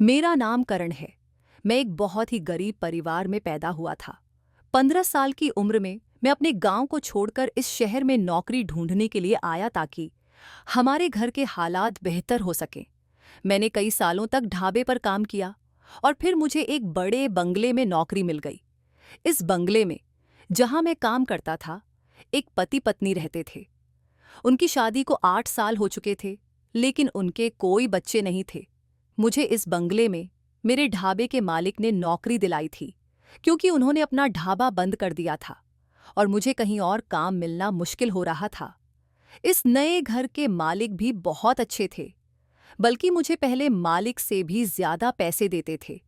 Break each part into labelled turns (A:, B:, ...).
A: मेरा नाम करण है। मैं एक बहुत ही गरीब परिवार में पैदा हुआ था। 15 साल की उम्र में मैं अपने गांव को छोड़कर इस शहर में नौकरी ढूंढने के लिए आया ताकि हमारे घर के हालात बेहतर हो सकें। मैंने कई सालों तक ढाबे पर काम किया और फिर मुझे एक बड़े बंगले में नौकरी मिल गई। इस बंगले में जहां मैं काम करता था, एक पति पत्नी रहते थे। उनकी शादी को 8 साल हो चुके थे, लेकिन उनके कोई बच्चे नहीं थे। मुझे इस बंगले में मेरे ढाबे के मालिक ने नौकरी दिलाई थी, क्योंकि उन्होंने अपना ढाबा बंद कर दिया था और मुझे कहीं और काम मिलना मुश्किल हो रहा था। इस नए घर के मालिक भी बहुत अच्छे थे, बल्कि मुझे पहले मालिक से भी ज्यादा पैसे देते थे।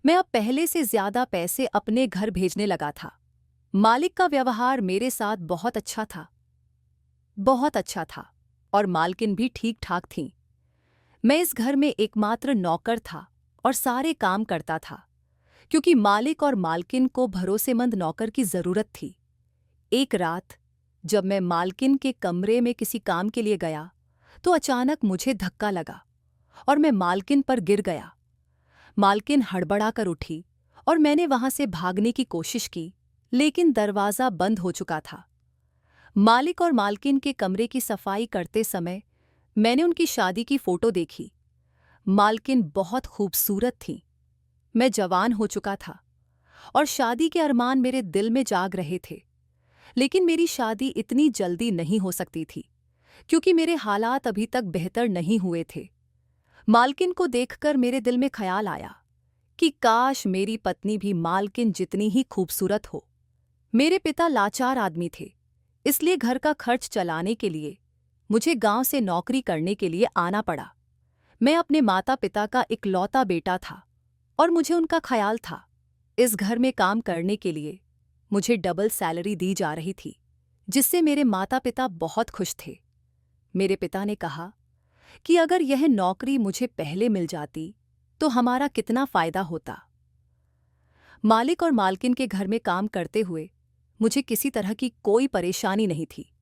A: मैं अब पहले से ज्यादा पैसे अपने घर भेजने लगा था। मालिक का व्यवहार मेरे साथ बहुत अच्छा था और मालकिन भी ठीक ठाक थीं। मैं इस घर में एकमात्र नौकर था और सारे काम करता था, क्योंकि मालिक और मालकिन को भरोसेमंद नौकर की जरूरत थी। एक रात जब मैं मालकिन के कमरे में किसी काम के लिए गया, तो अचानक मुझे धक्का लगा और मैं मालकिन पर गिर गया। मालकिन हड़बड़ाकर उठी और मैंने वहां से भागने की कोशिश की, लेकिन दरवाजा बंद हो चुका था। मालिक और मालकिन के कमरे की सफाई करते समय मैंने उनकी शादी की फोटो देखी। मालकिन बहुत खूबसूरत थी। मैं जवान हो चुका था और शादी के अरमान मेरे दिल में जाग रहे थे, लेकिन मेरी शादी इतनी जल्दी नहीं हो सकती थी, क्योंकि मेरे हालात अभी तक बेहतर नहीं हुए थे। मालकिन को देखकर मेरे दिल में ख्याल आया कि काश मेरी पत्नी भी मालकिन जितनी ही खूबसूरत हो। मेरे पिता लाचार आदमी थे, इसलिए घर का खर्च चलाने के लिए मुझे गांव से नौकरी करने के लिए आना पड़ा। मैं अपने माता पिता का इकलौता बेटा था और मुझे उनका ख्याल था। इस घर में काम करने के लिए मुझे डबल सैलरी दी जा रही थी, जिससे मेरे माता पिता बहुत खुश थे। मेरे पिता ने कहा कि अगर यह नौकरी मुझे पहले मिल जाती तो हमारा कितना फायदा होता। मालिक और मालकिन के घर में काम करते हुए मुझे किसी तरह की कोई परेशानी नहीं थी।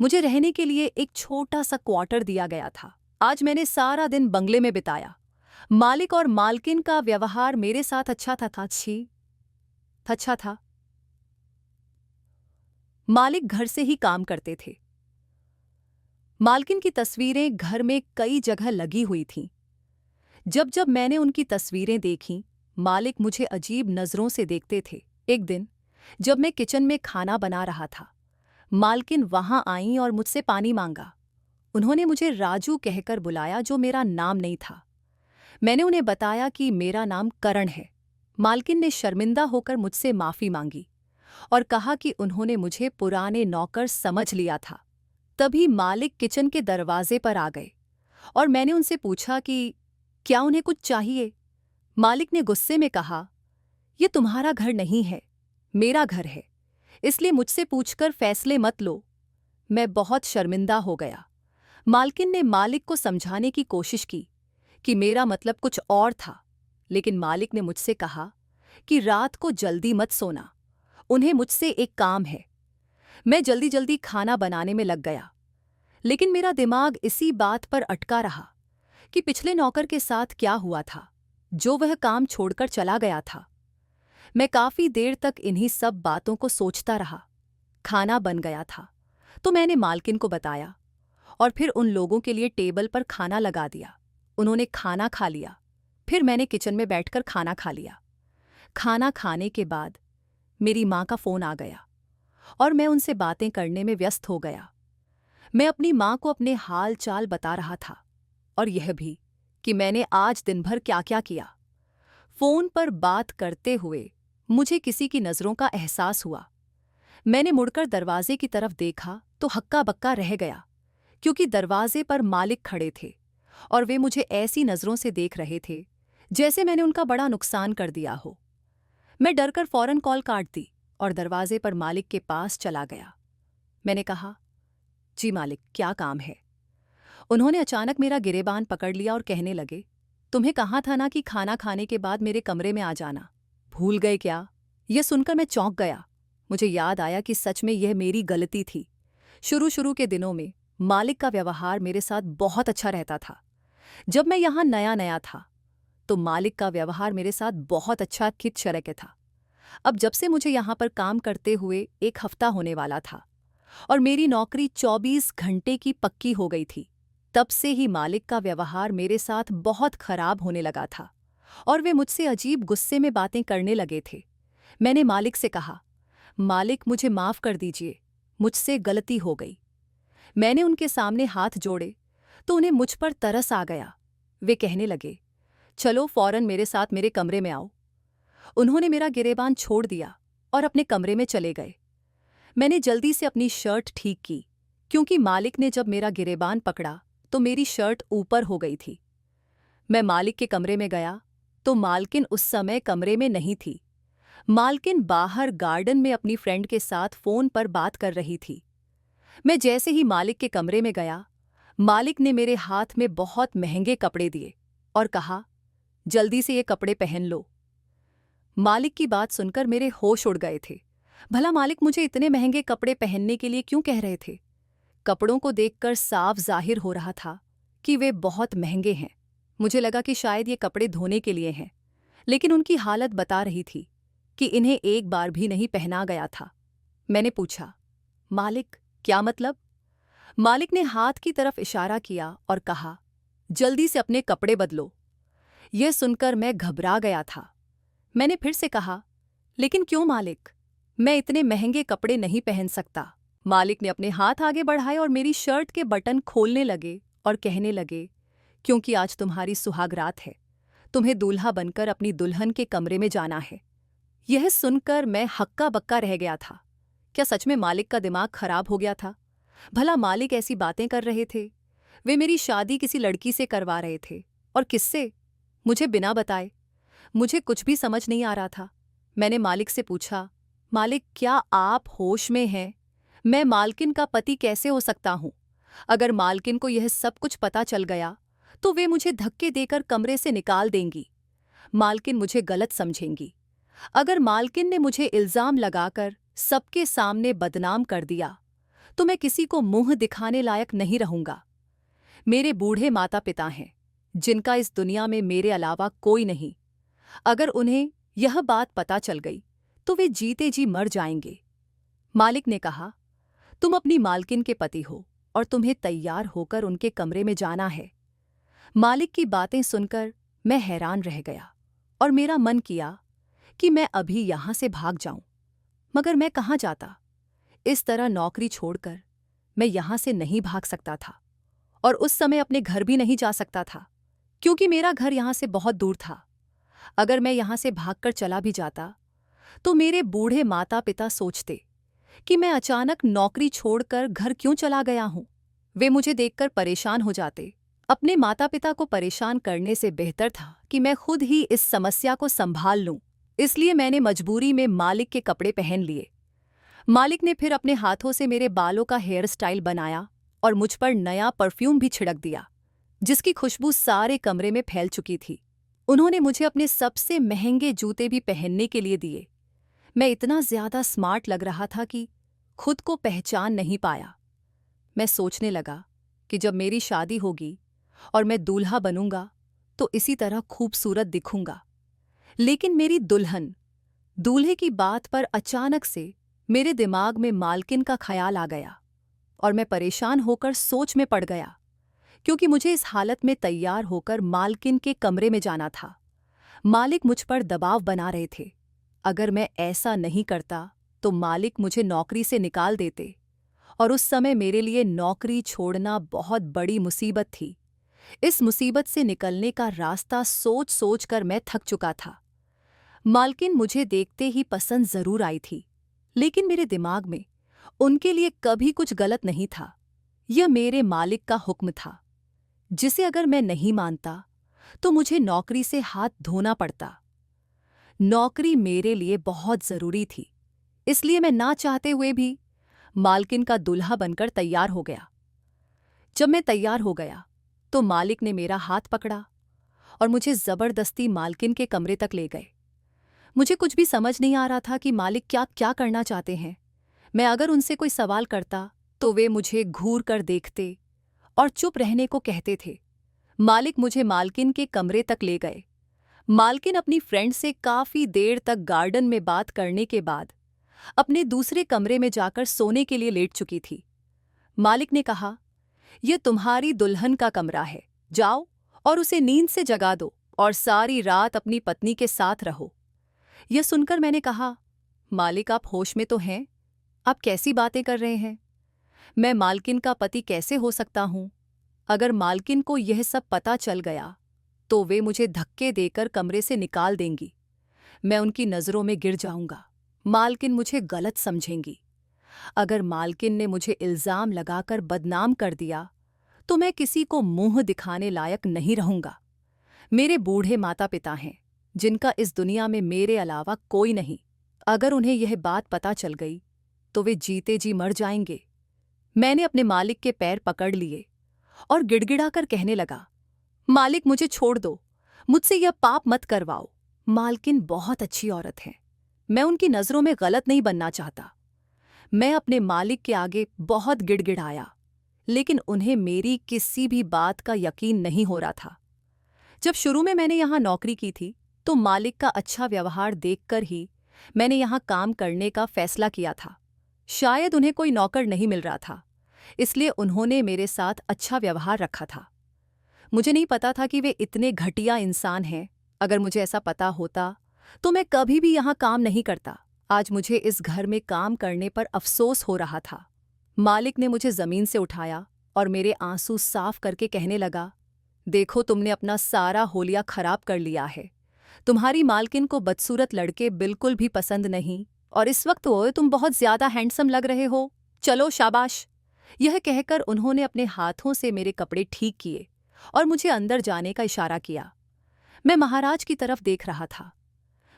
A: मुझे रहने के लिए एक छोटा सा क्वार्टर दिया गया था। आज मैंने सारा दिन बंगले में बिताया। मालिक और मालकिन का व्यवहार मेरे साथ अच्छा था। मालिक घर से ही काम करते थे। मालकिन की तस्वीरें घर में कई जगह लगी हुई थीं। जब जब मैंने उनकी तस्वीरें देखीं, मालिक मुझे अजीब नजरों से देखते थे। एक दिन जब मैं किचन में खाना बना रहा था, मालकिन वहां आईं और मुझसे पानी मांगा। उन्होंने मुझे राजू कहकर बुलाया, जो मेरा नाम नहीं था। मैंने उन्हें बताया कि मेरा नाम करण है। मालकिन ने शर्मिंदा होकर मुझसे माफी मांगी और कहा कि उन्होंने मुझे पुराने नौकर समझ लिया था। तभी मालिक किचन के दरवाजे पर आ गए और मैंने उनसे पूछा कि क्या उन्हें कुछ चाहिए। मालिक ने गुस्से में कहा, यह तुम्हारा घर नहीं है, मेरा घर है, इसलिए मुझसे पूछकर फैसले मत लो। मैं बहुत शर्मिंदा हो गया। मालकिन ने मालिक को समझाने की कोशिश की कि मेरा मतलब कुछ और था, लेकिन मालिक ने मुझसे कहा कि रात को जल्दी मत सोना, उन्हें मुझसे एक काम है। मैं जल्दी जल्दी खाना बनाने में लग गया, लेकिन मेरा दिमाग इसी बात पर अटका रहा कि पिछले नौकर के साथ क्या हुआ था, जो वह काम छोड़कर चला गया था। मैं काफी देर तक इन्हीं सब बातों को सोचता रहा। खाना बन गया था तो मैंने मालकिन को बताया और फिर उन लोगों के लिए टेबल पर खाना लगा दिया। उन्होंने खाना खा लिया। फिर मैंने किचन में बैठकर खाना खा लिया। खाना खाने के बाद मेरी माँ का फोन आ गया और मैं उनसे बातें करने में व्यस्त हो गया। मैं अपनी माँ को अपने हाल चाल बता रहा था और यह भी कि मैंने आज दिन भर क्या क्या किया। फोन पर बात करते हुए मुझे किसी की नज़रों का एहसास हुआ। मैंने मुड़कर दरवाजे की तरफ देखा तो हक्का बक्का रह गया, क्योंकि दरवाजे पर मालिक खड़े थे और वे मुझे ऐसी नज़रों से देख रहे थे जैसे मैंने उनका बड़ा नुकसान कर दिया हो। मैं डरकर फौरन कॉल काट दी और दरवाजे पर मालिक के पास चला गया। मैंने कहा, जी मालिक, क्या काम है। उन्होंने अचानक मेरा गिरेबान पकड़ लिया और कहने लगे, तुम्हें कहा था ना कि खाना खाने के बाद मेरे कमरे में आ जाना, भूल गए क्या। यह सुनकर मैं चौंक गया। मुझे याद आया कि सच में यह मेरी गलती थी। शुरू के दिनों में मालिक का व्यवहार मेरे साथ बहुत अच्छा रहता था। जब मैं यहाँ नया नया था तो मालिक का व्यवहार मेरे साथ बहुत अच्छा किस तरह के था। अब जब से मुझे यहाँ पर काम करते हुए 1 हफ्ता होने वाला था और मेरी नौकरी 24 घंटे की पक्की हो गई थी, तब से ही मालिक का व्यवहार मेरे साथ बहुत खराब होने लगा था और वे मुझसे अजीब गुस्से में बातें करने लगे थे। मैंने मालिक से कहा, मालिक मुझे माफ़ कर दीजिए, मुझसे गलती हो गई। मैंने उनके सामने हाथ जोड़े तो उन्हें मुझ पर तरस आ गया। वे कहने लगे, चलो फौरन मेरे साथ मेरे कमरे में आओ। उन्होंने मेरा गिरेबान छोड़ दिया और अपने कमरे में चले गए। मैंने जल्दी से अपनी शर्ट ठीक की, क्योंकि मालिक ने जब मेरा गिरेबान पकड़ा तो मेरी शर्ट ऊपर हो गई थी। मैं मालिक के कमरे में गया तो मालकिन उस समय कमरे में नहीं थी। मालकिन बाहर गार्डन में अपनी फ्रेंड के साथ फ़ोन पर बात कर रही थी। मैं जैसे ही मालिक के कमरे में गया, मालिक ने मेरे हाथ में बहुत महंगे कपड़े दिए और कहा, जल्दी से ये कपड़े पहन लो। मालिक की बात सुनकर मेरे होश उड़ गए थे। भला मालिक मुझे इतने महंगे कपड़े पहनने के लिए क्यों कह रहे थे? कपड़ों को देखकर साफ जाहिर हो रहा था कि वे बहुत महंगे हैं। मुझे लगा कि शायद ये कपड़े धोने के लिए हैं, लेकिन उनकी हालत बता रही थी कि इन्हें एक बार भी नहीं पहना गया था। मैंने पूछा, मालिक क्या मतलब? मालिक ने हाथ की तरफ इशारा किया और कहा, जल्दी से अपने कपड़े बदलो। यह सुनकर मैं घबरा गया था। मैंने फिर से कहा, लेकिन क्यों मालिक? मैं इतने महंगे कपड़े नहीं पहन सकता। मालिक ने अपने हाथ आगे बढ़ाए और मेरी शर्ट के बटन खोलने लगे और कहने लगे, क्योंकि आज तुम्हारी सुहाग रात है, तुम्हें दूल्हा बनकर अपनी दुल्हन के कमरे में जाना है। यह सुनकर मैं हक्का बक्का रह गया था। क्या सच में मालिक का दिमाग खराब हो गया था? भला मालिक ऐसी बातें कर रहे थे? वे मेरी शादी किसी लड़की से करवा रहे थे, और किससे? मुझे बिना बताए। मुझे कुछ भी समझ नहीं आ रहा था। मैंने मालिक से पूछा, मालिक क्या आप होश में हैं? मैं मालकिन का पति कैसे हो सकता हूँ? अगर मालकिन को यह सब कुछ पता चल गया तो वे मुझे धक्के देकर कमरे से निकाल देंगी। मालकिन मुझे गलत समझेंगी। अगर मालकिन ने मुझे इल्ज़ाम लगाकर सबके सामने बदनाम कर दिया तो मैं किसी को मुंह दिखाने लायक नहीं रहूंगा। मेरे बूढ़े माता पिता हैं, जिनका इस दुनिया में मेरे अलावा कोई नहीं। अगर उन्हें यह बात पता चल गई तो वे जीते जी मर जाएंगे। मालिक ने कहा, तुम अपनी मालकिन के पति हो और तुम्हें तैयार होकर उनके कमरे में जाना है। मालिक की बातें सुनकर मैं हैरान रह गया और मेरा मन किया कि मैं अभी यहां से भाग जाऊं, मगर मैं कहाँ जाता? इस तरह नौकरी छोड़कर मैं यहां से नहीं भाग सकता था और उस समय अपने घर भी नहीं जा सकता था, क्योंकि मेरा घर यहां से बहुत दूर था। अगर मैं यहां से भागकर चला भी जाता तो मेरे बूढ़े माता पिता सोचते कि मैं अचानक नौकरी छोड़कर घर क्यों चला गया हूं। वे मुझे देखकर परेशान हो जाते। अपने माता पिता को परेशान करने से बेहतर था कि मैं खुद ही इस समस्या को संभाल लूं। इसलिए मैंने मजबूरी में मालिक के कपड़े पहन लिए। मालिक ने फिर अपने हाथों से मेरे बालों का हेयर स्टाइल बनाया और मुझ पर नया परफ्यूम भी छिड़क दिया, जिसकी खुशबू सारे कमरे में फैल चुकी थी। उन्होंने मुझे अपने सबसे महंगे जूते भी पहनने के लिए दिए। मैं इतना ज्यादा स्मार्ट लग रहा था कि खुद को पहचान नहीं पाया। मैं सोचने लगा कि जब मेरी शादी होगी और मैं दूल्हा बनूंगा तो इसी तरह खूबसूरत दिखूंगा। लेकिन मेरी दुल्हन, दूल्हे की बात पर अचानक से मेरे दिमाग में मालकिन का ख्याल आ गया और मैं परेशान होकर सोच में पड़ गया, क्योंकि मुझे इस हालत में तैयार होकर मालकिन के कमरे में जाना था। मालिक मुझ पर दबाव बना रहे थे। अगर मैं ऐसा नहीं करता तो मालिक मुझे नौकरी से निकाल देते, और उस समय मेरे लिए नौकरी छोड़ना बहुत बड़ी मुसीबत थी। इस मुसीबत से निकलने का रास्ता सोच सोच कर मैं थक चुका था। मालकिन मुझे देखते ही पसंद जरूर आई थी, लेकिन मेरे दिमाग में उनके लिए कभी कुछ गलत नहीं था। यह मेरे मालिक का हुक्म था, जिसे अगर मैं नहीं मानता तो मुझे नौकरी से हाथ धोना पड़ता। नौकरी मेरे लिए बहुत जरूरी थी, इसलिए मैं ना चाहते हुए भी मालकिन का दूल्हा बनकर तैयार हो गया। जब मैं तैयार हो गया तो मालिक ने मेरा हाथ पकड़ा और मुझे जबरदस्ती मालकिन के कमरे तक ले गए। मुझे कुछ भी समझ नहीं आ रहा था कि मालिक क्या क्या करना चाहते हैं। मैं अगर उनसे कोई सवाल करता तो वे मुझे घूर कर देखते और चुप रहने को कहते थे। मालिक मुझे मालकिन के कमरे तक ले गए। मालकिन अपनी फ्रेंड से काफी देर तक गार्डन में बात करने के बाद अपने दूसरे कमरे में जाकर सोने के लिए लेट चुकी थी। मालिक ने कहा, यह तुम्हारी दुल्हन का कमरा है, जाओ और उसे नींद से जगा दो और सारी रात अपनी पत्नी के साथ रहो। यह सुनकर मैंने कहा, मालिक आप होश में तो हैं? आप कैसी बातें कर रहे हैं? मैं मालकिन का पति कैसे हो सकता हूं? अगर मालकिन को यह सब पता चल गया तो वे मुझे धक्के देकर कमरे से निकाल देंगी। मैं उनकी नज़रों में गिर जाऊंगा। मालकिन मुझे गलत समझेंगी। अगर मालकिन ने मुझे इल्ज़ाम लगाकर बदनाम कर दिया तो मैं किसी को मुंह दिखाने लायक नहीं रहूंगा। मेरे बूढ़े माता पिता हैं जिनका इस दुनिया में मेरे अलावा कोई नहीं। अगर उन्हें यह बात पता चल गई तो वे जीते जी मर जाएंगे। मैंने अपने मालिक के पैर पकड़ लिए और गिड़गिड़ाकर कहने लगा, मालिक मुझे छोड़ दो, मुझसे यह पाप मत करवाओ। मालकिन बहुत अच्छी औरत है, मैं उनकी नज़रों में गलत नहीं बनना चाहता। मैं अपने मालिक के आगे बहुत गिड़गिड़ाया, लेकिन उन्हें मेरी किसी भी बात का यकीन नहीं हो रहा था। जब शुरू में मैंने यहाँ नौकरी की थी तो मालिक का अच्छा व्यवहार देखकर ही मैंने यहाँ काम करने का फैसला किया था। शायद उन्हें कोई नौकर नहीं मिल रहा था, इसलिए उन्होंने मेरे साथ अच्छा व्यवहार रखा था। मुझे नहीं पता था कि वे इतने घटिया इंसान हैं। अगर मुझे ऐसा पता होता तो मैं कभी भी यहाँ काम नहीं करता। आज मुझे इस घर में काम करने पर अफसोस हो रहा था। मालिक ने मुझे ज़मीन से उठाया और मेरे आंसू साफ करके कहने लगा, देखो तुमने अपना सारा होलिया खराब कर लिया है। तुम्हारी मालकिन को बदसूरत लड़के बिल्कुल भी पसंद नहीं और इस वक्त वो तुम बहुत ज़्यादा हैंडसम लग रहे हो। चलो शाबाश। यह कहकर उन्होंने अपने हाथों से मेरे कपड़े ठीक किए और मुझे अंदर जाने का इशारा किया। मैं महाराज की तरफ देख रहा था।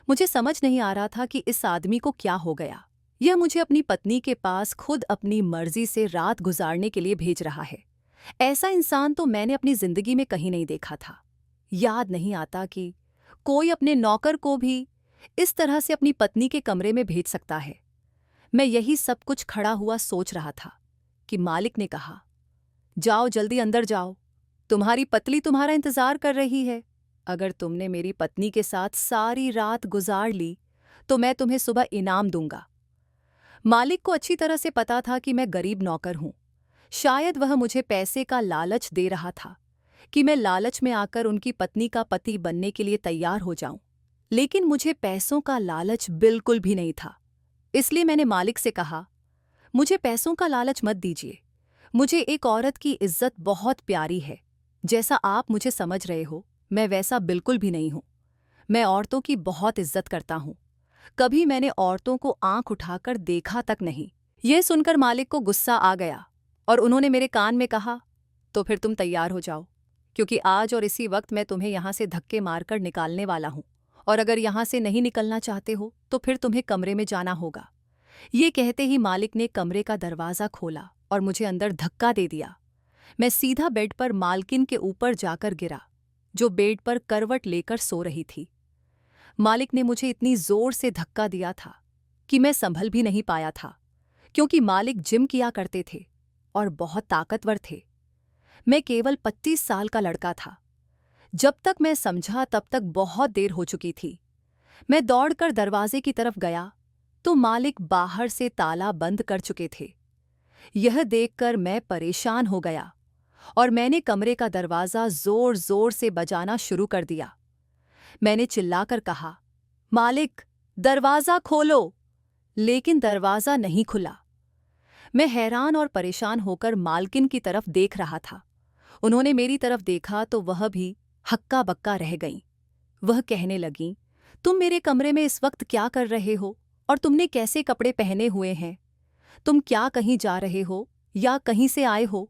A: मुझे समझ नहीं आ रहा था कि इस आदमी को क्या हो गया। यह मुझे अपनी पत्नी के पास खुद अपनी मर्जी से रात गुजारने के लिए भेज रहा है। ऐसा इंसान तो मैंने अपनी जिंदगी में कहीं नहीं देखा था। याद नहीं आता कि कोई अपने नौकर को भी इस तरह से अपनी पत्नी के कमरे में भेज सकता है। मैं यही सब कुछ खड़ा हुआ सोच रहा था कि मालिक ने कहा, जाओ जल्दी अंदर जाओ, तुम्हारी पत्नी तुम्हारा इंतजार कर रही है। अगर तुमने मेरी पत्नी के साथ सारी रात गुजार ली तो मैं तुम्हें सुबह इनाम दूंगा। मालिक को अच्छी तरह से पता था कि मैं गरीब नौकर हूं। शायद वह मुझे पैसे का लालच दे रहा था कि मैं लालच में आकर उनकी पत्नी का पति बनने के लिए तैयार हो जाऊं। लेकिन मुझे पैसों का लालच बिल्कुल भी नहीं था। इसलिए मैंने मालिक से कहा, मुझे पैसों का लालच मत दीजिए। मुझे एक औरत की इज्जत बहुत प्यारी है। जैसा आप मुझे समझ रहे हो, मैं वैसा बिल्कुल भी नहीं हूं। मैं औरतों की बहुत इज्जत करता हूं। कभी मैंने औरतों को आंख उठाकर देखा तक नहीं। यह सुनकर मालिक को गुस्सा आ गया और उन्होंने मेरे कान में कहा, तो फिर तुम तैयार हो जाओ, क्योंकि आज और इसी वक्त मैं तुम्हें यहाँ से धक्के मारकर निकालने वाला हूँ। और अगर यहाँ से नहीं निकलना चाहते हो तो फिर तुम्हें कमरे में जाना होगा। ये कहते ही मालिक ने कमरे का दरवाज़ा खोला और मुझे अंदर धक्का दे दिया। मैं सीधा बेड पर मालकिन के ऊपर जाकर गिरा, जो बेड पर करवट लेकर सो रही थी। मालिक ने मुझे इतनी जोर से धक्का दिया था कि मैं संभल भी नहीं पाया था, क्योंकि मालिक जिम किया करते थे और बहुत ताकतवर थे। मैं केवल 25 साल का लड़का था। जब तक मैं समझा तब तक बहुत देर हो चुकी थी। मैं दौड़कर दरवाजे की तरफ गया तो मालिक बाहर से ताला बंद कर चुके थे। यह देखकर मैं परेशान हो गया और मैंने कमरे का दरवाज़ा जोर जोर से बजाना शुरू कर दिया। मैंने चिल्लाकर कहा, मालिक दरवाज़ा खोलो, लेकिन दरवाज़ा नहीं खुला। मैं हैरान और परेशान होकर मालकिन की तरफ देख रहा था। उन्होंने मेरी तरफ देखा तो वह भी हक्का बक्का रह गईं। वह कहने लगीं, तुम मेरे कमरे में इस वक्त क्या कर रहे हो और तुमने कैसे कपड़े पहने हुए हैं? तुम क्या कहीं जा रहे हो या कहीं से आए हो?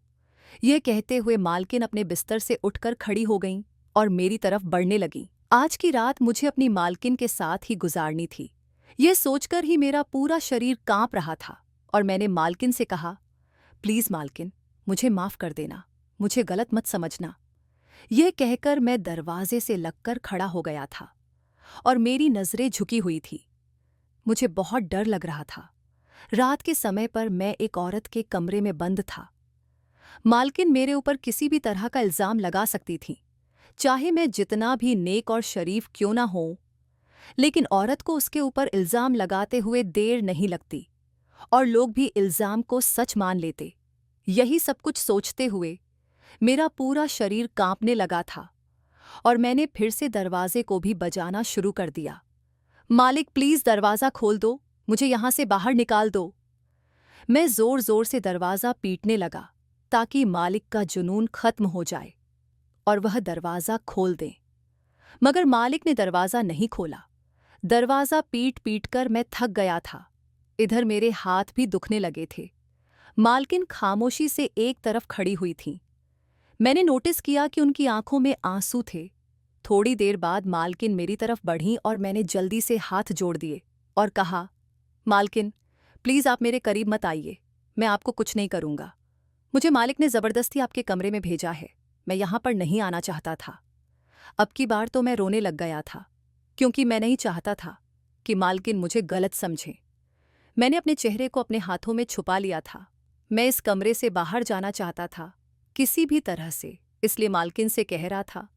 A: यह कहते हुए मालकिन अपने बिस्तर से उठकर खड़ी हो गईं और मेरी तरफ बढ़ने लगीं। आज की रात मुझे अपनी मालकिन के साथ ही गुजारनी थी। यह सोचकर ही मेरा पूरा शरीर कांप रहा था और मैंने मालकिन से कहा, प्लीज़ मालकिन, मुझे माफ़ कर देना, मुझे गलत मत समझना। यह कहकर मैं दरवाजे से लगकर खड़ा हो गया था और मेरी नज़रें झुकी हुई थी। मुझे बहुत डर लग रहा था। रात के समय पर मैं एक औरत के कमरे में बंद था। मालकिन मेरे ऊपर किसी भी तरह का इल्ज़ाम लगा सकती थी। चाहे मैं जितना भी नेक और शरीफ क्यों ना हो, लेकिन औरत को उसके ऊपर इल्ज़ाम लगाते हुए देर नहीं लगती और लोग भी इल्ज़ाम को सच मान लेते। यही सब कुछ सोचते हुए मेरा पूरा शरीर कांपने लगा था और मैंने फिर से दरवाजे को भी बजाना शुरू कर दिया। मालिक प्लीज़ दरवाज़ा खोल दो, मुझे यहाँ से बाहर निकाल दो। मैं ज़ोर ज़ोर से दरवाज़ा पीटने लगा ताकि मालिक का जुनून खत्म हो जाए और वह दरवाज़ा खोल दें। मगर मालिक ने दरवाज़ा नहीं खोला। दरवाज़ा पीट पीट कर मैं थक गया था। इधर मेरे हाथ भी दुखने लगे थे। मालकिन खामोशी से एक तरफ खड़ी हुई थीं। मैंने नोटिस किया कि उनकी आंखों में आंसू थे। थोड़ी देर बाद मालकिन मेरी तरफ बढ़ीं और मैंने जल्दी से हाथ जोड़ दिए और कहा, मालकिन प्लीज़ आप मेरे करीब मत आइए, मैं आपको कुछ नहीं करूँगा। मुझे मालिक ने ज़बरदस्ती आपके कमरे में भेजा है। मैं यहाँ पर नहीं आना चाहता था। अब की बार तो मैं रोने लग गया था क्योंकि मैं नहीं चाहता था कि मालकिन मुझे गलत समझें। मैंने अपने चेहरे को अपने हाथों में छुपा लिया था। मैं इस कमरे से बाहर जाना चाहता था किसी भी तरह से, इसलिए मालकिन से कह रहा था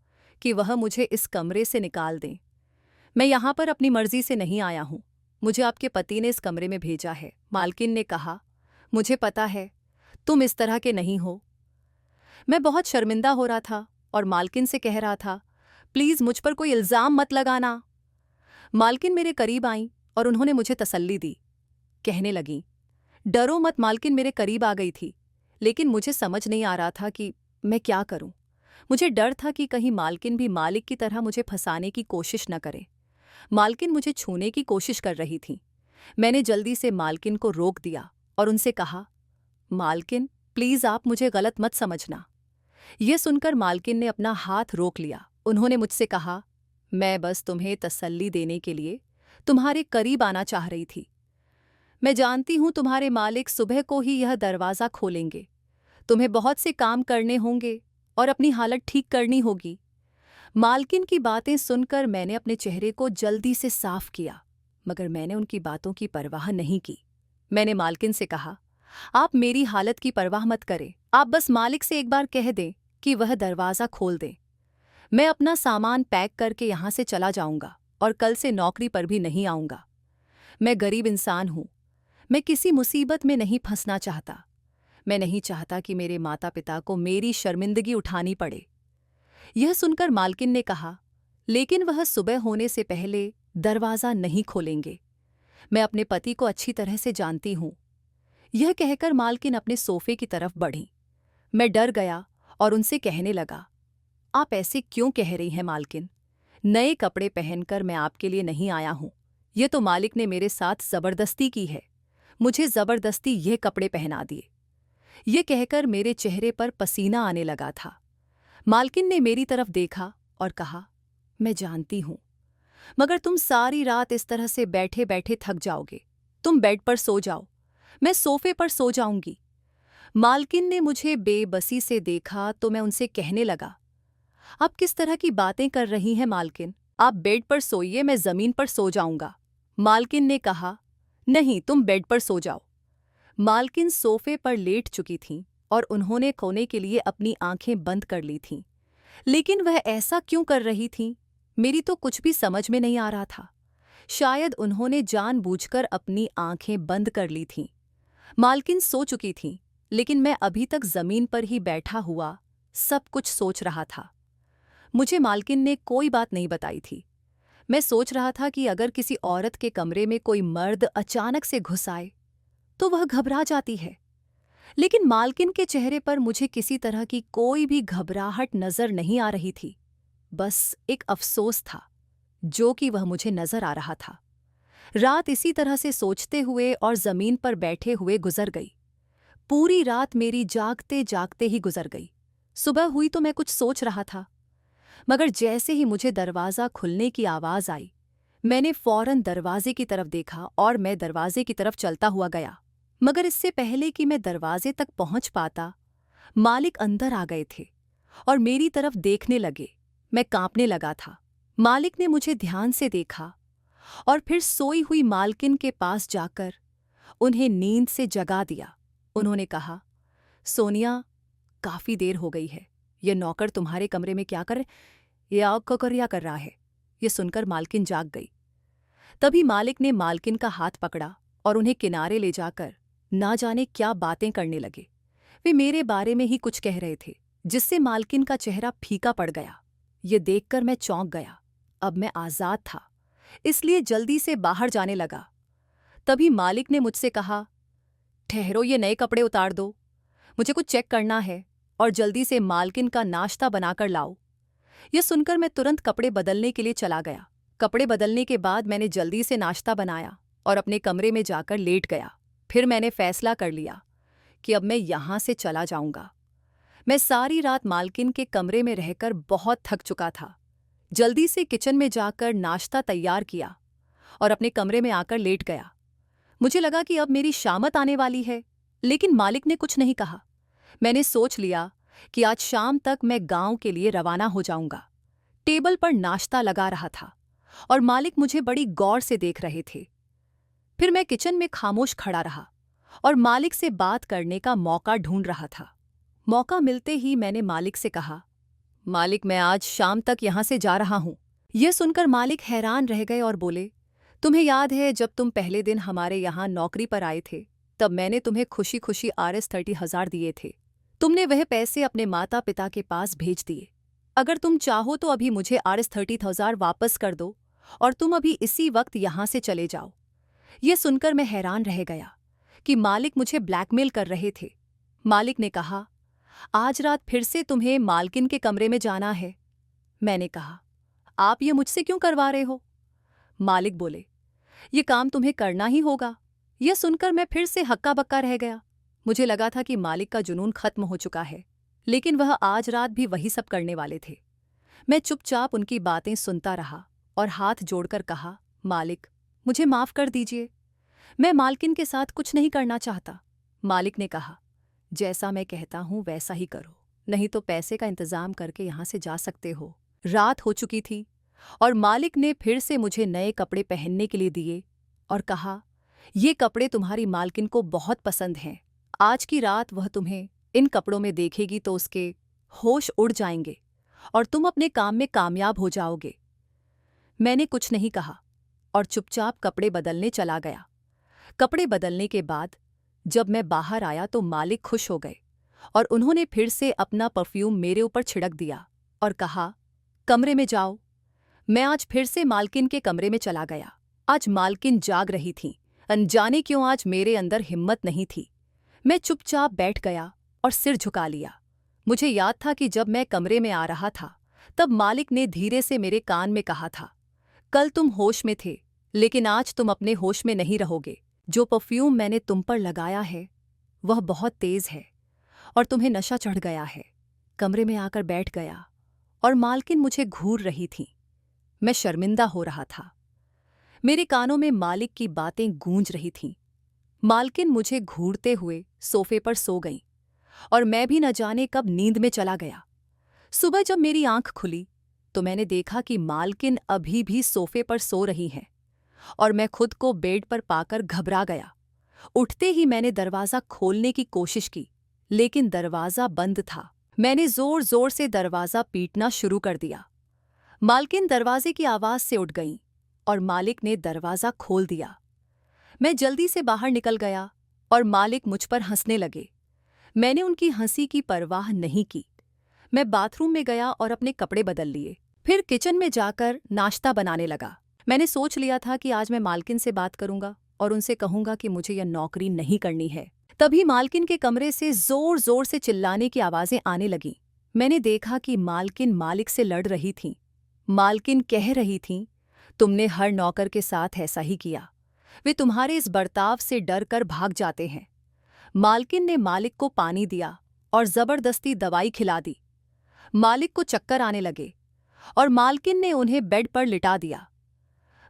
A: कि वह मुझे इस कमरे से निकाल दें। मैं यहाँ पर अपनी मर्जी से नहीं आया हूँ, मुझे आपके पति ने इस कमरे में भेजा है। मालकिन ने कहा, मुझे पता है तुम इस तरह के नहीं हो। मैं बहुत शर्मिंदा हो रहा था और मालकिन से कह रहा था, प्लीज़ मुझ पर कोई इल्ज़ाम मत लगाना। मालकिन मेरे करीब आईं और उन्होंने मुझे तसल्ली दी। कहने लगीं, डरो मत। मालकिन मेरे करीब आ गई थी, लेकिन मुझे समझ नहीं आ रहा था कि मैं क्या करूं। मुझे डर था कि कहीं मालकिन भी मालिक की तरह मुझे फंसाने की कोशिश न करे। मालकिन मुझे छूने की कोशिश कर रही थी। मैंने जल्दी से मालकिन को रोक दिया और उनसे कहा, मालकिन प्लीज़ आप मुझे गलत मत समझना। यह सुनकर मालकिन ने अपना हाथ रोक लिया। उन्होंने मुझसे कहा, मैं बस तुम्हें तसल्ली देने के लिए तुम्हारे करीब आना चाह रही थी। मैं जानती हूं तुम्हारे मालिक सुबह को ही यह दरवाज़ा खोलेंगे। तुम्हें बहुत से काम करने होंगे और अपनी हालत ठीक करनी होगी। मालकिन की बातें सुनकर मैंने अपने चेहरे को जल्दी से साफ किया, मगर मैंने उनकी बातों की परवाह नहीं की। मैंने मालकिन से कहा, आप मेरी हालत की परवाह मत करें, आप बस मालिक से एक बार कह दें कि वह दरवाज़ा खोल दें। मैं अपना सामान पैक करके यहाँ से चला जाऊँगा और कल से नौकरी पर भी नहीं आऊँगा। मैं गरीब इंसान हूँ, मैं किसी मुसीबत में नहीं फंसना चाहता। मैं नहीं चाहता कि मेरे माता पिता को मेरी शर्मिंदगी उठानी पड़े। यह सुनकर मालकिन ने कहा, लेकिन वह सुबह होने से पहले दरवाज़ा नहीं खोलेंगे। मैं अपने पति को अच्छी तरह से जानती हूँ। यह कहकर मालकिन अपने सोफे की तरफ बढ़ी। मैं डर गया और उनसे कहने लगा, आप ऐसे क्यों कह रही हैं मालकिन? नए कपड़े पहनकर मैं आपके लिए नहीं आया हूँ। ये तो मालिक ने मेरे साथ ज़बरदस्ती की है। मुझे ज़बरदस्ती ये कपड़े पहना दिए। ये कहकर मेरे चेहरे पर पसीना आने लगा था। मालकिन ने मेरी तरफ देखा और कहा, मैं जानती हूँ, मगर तुम सारी रात इस तरह से बैठे बैठे थक जाओगे। तुम बेड पर सो जाओ, मैं सोफे पर सो जाऊंगी। मालकिन ने मुझे बेबसी से देखा तो मैं उनसे कहने लगा, आप किस तरह की बातें कर रही हैं मालकिन? आप बेड पर सोइए, मैं ज़मीन पर सो जाऊंगा। मालकिन ने कहा, नहीं तुम बेड पर सो जाओ। मालकिन सोफे पर लेट चुकी थीं और उन्होंने खोने के लिए अपनी आंखें बंद कर ली थीं। लेकिन वह ऐसा क्यों कर रही थीं? मेरी तो कुछ भी समझ में नहीं आ रहा था। शायद उन्होंने जानबूझकर अपनी आंखें बंद कर ली थीं। मालकिन सो चुकी थीं, लेकिन मैं अभी तक जमीन पर ही बैठा हुआ सब कुछ सोच रहा था। मुझे मालकिन ने कोई बात नहीं बताई थी। मैं सोच रहा था कि अगर किसी औरत के कमरे में कोई मर्द अचानक से घुस आए तो वह घबरा जाती है, लेकिन मालकिन के चेहरे पर मुझे किसी तरह की कोई भी घबराहट नजर नहीं आ रही थी। बस एक अफसोस था जो कि वह मुझे नजर आ रहा था। रात इसी तरह से सोचते हुए और जमीन पर बैठे हुए गुजर गई। पूरी रात मेरी जागते जागते ही गुजर गई। सुबह हुई तो मैं कुछ सोच रहा था, मगर जैसे ही मुझे दरवाज़ा खुलने की आवाज़ आई, मैंने फौरन दरवाजे की तरफ देखा और मैं दरवाजे की तरफ चलता हुआ गया। मगर इससे पहले कि मैं दरवाजे तक पहुंच पाता, मालिक अंदर आ गए थे और मेरी तरफ देखने लगे। मैं कांपने लगा था। मालिक ने मुझे ध्यान से देखा और फिर सोई हुई मालकिन के पास जाकर उन्हें नींद से जगा दिया। उन्होंने कहा, सोनिया, काफ़ी देर हो गई है, ये नौकर तुम्हारे कमरे में क्या करे? ये आग कोकरिया कर रहा है। ये सुनकर मालकिन जाग गई। तभी मालिक ने मालकिन का हाथ पकड़ा और उन्हें किनारे ले जाकर ना जाने क्या बातें करने लगे। वे मेरे बारे में ही कुछ कह रहे थे, जिससे मालकिन का चेहरा फीका पड़ गया। ये देखकर मैं चौंक गया। अब मैं आज़ाद था, इसलिए जल्दी से बाहर जाने लगा। तभी मालिक ने मुझसे कहा, ठहरो, ये नए कपड़े उतार दो, मुझे कुछ चेक करना है, और जल्दी से मालकिन का नाश्ता बनाकर लाओ। यह सुनकर मैं तुरंत कपड़े बदलने के लिए चला गया। कपड़े बदलने के बाद मैंने जल्दी से नाश्ता बनाया और अपने कमरे में जाकर लेट गया। फिर मैंने फैसला कर लिया कि अब मैं यहाँ से चला जाऊंगा। मैं सारी रात मालकिन के कमरे में रहकर बहुत थक चुका था। जल्दी से किचन में जाकर नाश्ता तैयार किया और अपने कमरे में आकर लेट गया। मुझे लगा कि अब मेरी शामत आने वाली है, लेकिन मालिक ने कुछ नहीं कहा। मैंने सोच लिया कि आज शाम तक मैं गांव के लिए रवाना हो जाऊंगा। टेबल पर नाश्ता लगा रहा था और मालिक मुझे बड़ी गौर से देख रहे थे। फिर मैं किचन में खामोश खड़ा रहा और मालिक से बात करने का मौका ढूंढ रहा था। मौका मिलते ही मैंने मालिक से कहा, मालिक, मैं आज शाम तक यहां से जा रहा हूं। यह सुनकर मालिक हैरान रह गए और बोले, तुम्हें याद है जब तुम पहले दिन हमारे यहाँ नौकरी पर आए थे, तब मैंने तुम्हें खुशी खुशी Rs30,000 दिए थे। तुमने वह पैसे अपने माता पिता के पास भेज दिए। अगर तुम चाहो तो अभी मुझे Rs30,000 वापस कर दो और तुम अभी इसी वक्त यहाँ से चले जाओ। यह सुनकर मैं हैरान रह गया कि मालिक मुझे ब्लैकमेल कर रहे थे। मालिक ने कहा, आज रात फिर से तुम्हें मालकिन के कमरे में जाना है। मैंने कहा, आप ये मुझसे क्यों करवा रहे हो? मालिक बोले, ये काम तुम्हें करना ही होगा। यह सुनकर मैं फिर से हक्का बक्का रह गया। मुझे लगा था कि मालिक का जुनून खत्म हो चुका है, लेकिन वह आज रात भी वही सब करने वाले थे। मैं चुपचाप उनकी बातें सुनता रहा और हाथ जोड़कर कहा, मालिक, मुझे माफ कर दीजिए, मैं मालकिन के साथ कुछ नहीं करना चाहता। मालिक ने कहा, जैसा मैं कहता हूं वैसा ही करो, नहीं तो पैसे का इंतजाम करके यहां से जा सकते हो। रात हो चुकी थी और मालिक ने फिर से मुझे नए कपड़े पहनने के लिए दिए और कहा, ये कपड़े तुम्हारी मालकिन को बहुत पसंद हैं। आज की रात वह तुम्हें इन कपड़ों में देखेगी तो उसके होश उड़ जाएंगे और तुम अपने काम में कामयाब हो जाओगे। मैंने कुछ नहीं कहा और चुपचाप कपड़े बदलने चला गया। कपड़े बदलने के बाद जब मैं बाहर आया तो मालिक खुश हो गए और उन्होंने फिर से अपना परफ्यूम मेरे ऊपर छिड़क दिया और कहा, कमरे में जाओ। मैं आज फिर से मालकिन के कमरे में चला गया। आज मालकिन जाग रही थीं। अनजाने क्यों आज मेरे अंदर हिम्मत नहीं थी। मैं चुपचाप बैठ गया और सिर झुका लिया। मुझे याद था कि जब मैं कमरे में आ रहा था तब मालिक ने धीरे से मेरे कान में कहा था, कल तुम होश में थे, लेकिन आज तुम अपने होश में नहीं रहोगे। जो परफ्यूम मैंने तुम पर लगाया है वह बहुत तेज है और तुम्हें नशा चढ़ गया है। कमरे में आकर बैठ गया और मालकिन मुझे घूर रही थी। मैं शर्मिंदा हो रहा था। मेरे कानों में मालिक की बातें गूंज रही थीं। मालकिन मुझे घूरते हुए सोफे पर सो गईं और मैं भी न जाने कब नींद में चला गया। सुबह जब मेरी आंख खुली तो मैंने देखा कि मालकिन अभी भी सोफे पर सो रही हैं और मैं खुद को बेड पर पाकर घबरा गया। उठते ही मैंने दरवाज़ा खोलने की कोशिश की, लेकिन दरवाज़ा बंद था। मैंने जोर जोर से दरवाज़ा पीटना शुरू कर दिया। मालकिन दरवाजे की आवाज़ से उठ गईं और मालिक ने दरवाज़ा खोल दिया। मैं जल्दी से बाहर निकल गया और मालिक मुझ पर हंसने लगे। मैंने उनकी हंसी की परवाह नहीं की। मैं बाथरूम में गया और अपने कपड़े बदल लिए। फिर किचन में जाकर नाश्ता बनाने लगा। मैंने सोच लिया था कि आज मैं मालकिन से बात करूंगा और उनसे कहूंगा कि मुझे यह नौकरी नहीं करनी है। तभी मालकिन के कमरे से जोर जोर से चिल्लाने की आवाज़ें आने लगीं। मैंने देखा कि मालकिन मालिक से लड़ रही थीं। मालकिन कह रही थीं, तुमने हर नौकर के साथ ऐसा ही किया, वे तुम्हारे इस बर्ताव से डर कर भाग जाते हैं। मालकिन ने मालिक को पानी दिया और जबरदस्ती दवाई खिला दी। मालिक को चक्कर आने लगे और मालकिन ने उन्हें बेड पर लिटा दिया।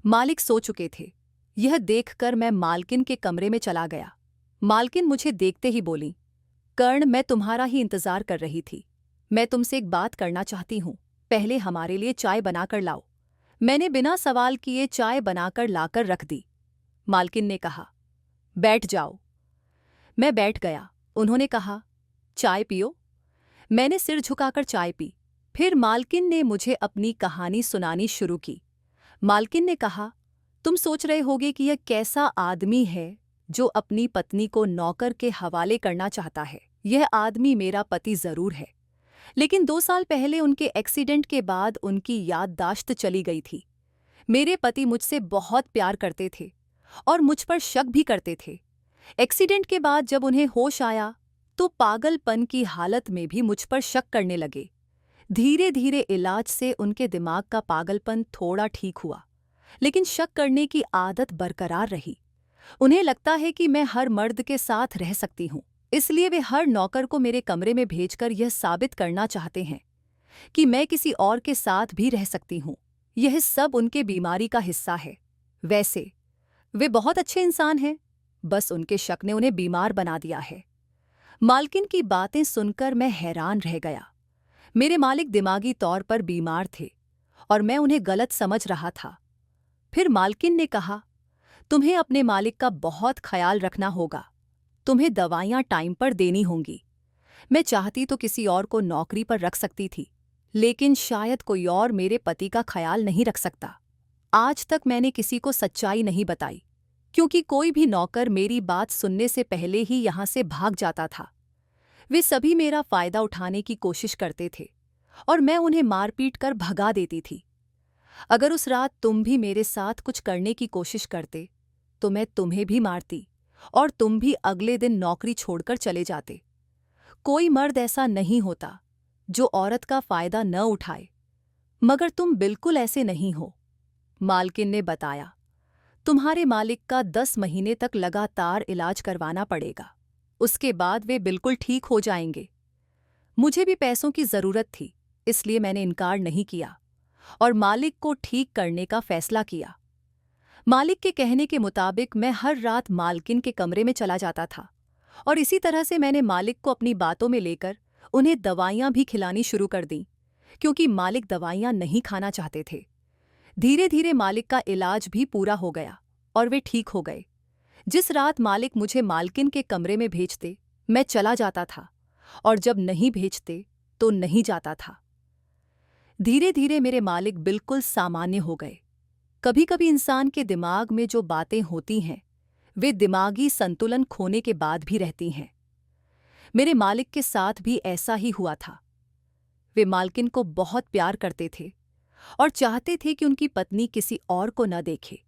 A: मालिक सो चुके थे। यह देखकर मैं मालकिन के कमरे में चला गया। मालकिन मुझे देखते ही बोली, कर्ण, मैं तुम्हारा ही इंतजार कर रही थी। मैं तुमसे एक बात करना चाहती हूँ। पहले हमारे लिए चाय बनाकर लाओ। मैंने बिना सवाल किए चाय बनाकर लाकर रख दी। मालकिन ने कहा, बैठ जाओ। मैं बैठ गया। उन्होंने कहा, चाय पियो। मैंने सिर झुकाकर चाय पी। फिर मालकिन ने मुझे अपनी कहानी सुनानी शुरू की। मालकिन ने कहा, तुम सोच रहे होगे कि यह कैसा आदमी है जो अपनी पत्नी को नौकर के हवाले करना चाहता है। यह आदमी मेरा पति जरूर है, लेकिन 2 साल पहले उनके एक्सीडेंट के बाद उनकी याददाश्त चली गई थी। मेरे पति मुझसे बहुत प्यार करते थे और मुझ पर शक भी करते थे। एक्सीडेंट के बाद जब उन्हें होश आया तो पागलपन की हालत में भी मुझ पर शक करने लगे। धीरे धीरे इलाज से उनके दिमाग का पागलपन थोड़ा ठीक हुआ, लेकिन शक करने की आदत बरकरार रही। उन्हें लगता है कि मैं हर मर्द के साथ रह सकती हूँ, इसलिए वे हर नौकर को मेरे कमरे में भेजकर यह साबित करना चाहते हैं कि मैं किसी और के साथ भी रह सकती हूँ। यह सब उनके बीमारी का हिस्सा है। वैसे वे बहुत अच्छे इंसान हैं, बस उनके शक ने उन्हें बीमार बना दिया है। मालकिन की बातें सुनकर मैं हैरान रह गया। मेरे मालिक दिमागी तौर पर बीमार थे और मैं उन्हें गलत समझ रहा था। फिर मालकिन ने कहा, तुम्हें अपने मालिक का बहुत ख्याल रखना होगा। तुम्हें दवाइयाँ टाइम पर देनी होंगी। मैं चाहती तो किसी और को नौकरी पर रख सकती थी, लेकिन शायद कोई और मेरे पति का ख्याल नहीं रख सकता। आज तक मैंने किसी को सच्चाई नहीं बताई, क्योंकि कोई भी नौकर मेरी बात सुनने से पहले ही यहाँ से भाग जाता था। वे सभी मेरा फायदा उठाने की कोशिश करते थे और मैं उन्हें मारपीट कर भगा देती थी। अगर उस रात तुम भी मेरे साथ कुछ करने की कोशिश करते तो मैं तुम्हें भी मारती और तुम भी अगले दिन नौकरी छोड़कर चले जाते। कोई मर्द ऐसा नहीं होता जो औरत का फायदा न उठाए, मगर तुम बिल्कुल ऐसे नहीं हो। मालकिन ने बताया, तुम्हारे मालिक का 10 महीने तक लगातार इलाज करवाना पड़ेगा। उसके बाद वे बिल्कुल ठीक हो जाएंगे। मुझे भी पैसों की जरूरत थी, इसलिए मैंने इनकार नहीं किया और मालिक को ठीक करने का फैसला किया। मालिक के कहने के मुताबिक मैं हर रात मालकिन के कमरे में चला जाता था और इसी तरह से मैंने मालिक को अपनी बातों में लेकर उन्हें दवाइयाँ भी खिलानी शुरू कर दी, क्योंकि मालिक दवाइयाँ नहीं खाना चाहते थे। धीरे धीरे मालिक का इलाज भी पूरा हो गया और वे ठीक हो गए। जिस रात मालिक मुझे मालकिन के कमरे में भेजते, मैं चला जाता था और जब नहीं भेजते तो नहीं जाता था। धीरे धीरे मेरे मालिक बिल्कुल सामान्य हो गए। कभी कभी इंसान के दिमाग में जो बातें होती हैं, वे दिमागी संतुलन खोने के बाद भी रहती हैं। मेरे मालिक के साथ भी ऐसा ही हुआ था। वे मालकिन को बहुत प्यार करते थे और चाहते थे कि उनकी पत्नी किसी और को न देखे।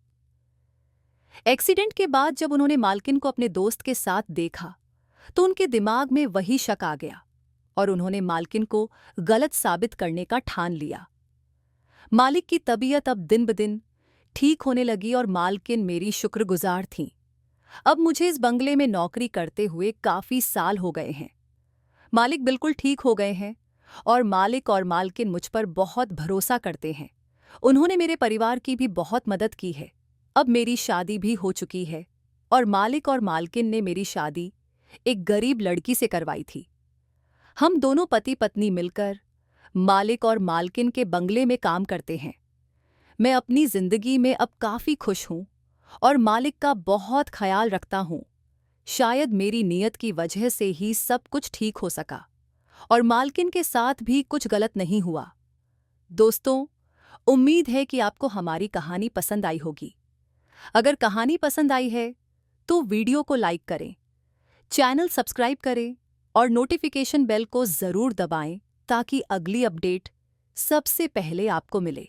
A: एक्सीडेंट के बाद जब उन्होंने मालकिन को अपने दोस्त के साथ देखा तो उनके दिमाग में वही शक आ गया और उन्होंने मालकिन को गलत साबित करने का ठान लिया। मालिक की तबीयत अब दिन ब दिन ठीक होने लगी और मालकिन मेरी शुक्रगुजार थीं। अब मुझे इस बंगले में नौकरी करते हुए काफी साल हो गए हैं। मालिक बिल्कुल ठीक हो गए हैं और मालिक और मालकिन मुझ पर बहुत भरोसा करते हैं। उन्होंने मेरे परिवार की भी बहुत मदद की है। अब मेरी शादी भी हो चुकी है और मालिक और मालकिन ने मेरी शादी एक गरीब लड़की से करवाई थी। हम दोनों पति पत्नी मिलकर मालिक और मालकिन के बंगले में काम करते हैं। मैं अपनी जिंदगी में अब काफी खुश हूँ और मालिक का बहुत ख्याल रखता हूँ। शायद मेरी नीयत की वजह से ही सब कुछ ठीक हो सका और मालकिन के साथ भी कुछ गलत नहीं हुआ। दोस्तों, उम्मीद है कि आपको हमारी कहानी पसंद आई होगी। अगर कहानी पसंद आई है तो वीडियो को लाइक करें, चैनल सब्सक्राइब करें और नोटिफिकेशन बेल को जरूर दबाएं ताकि अगली अपडेट सबसे पहले आपको मिले।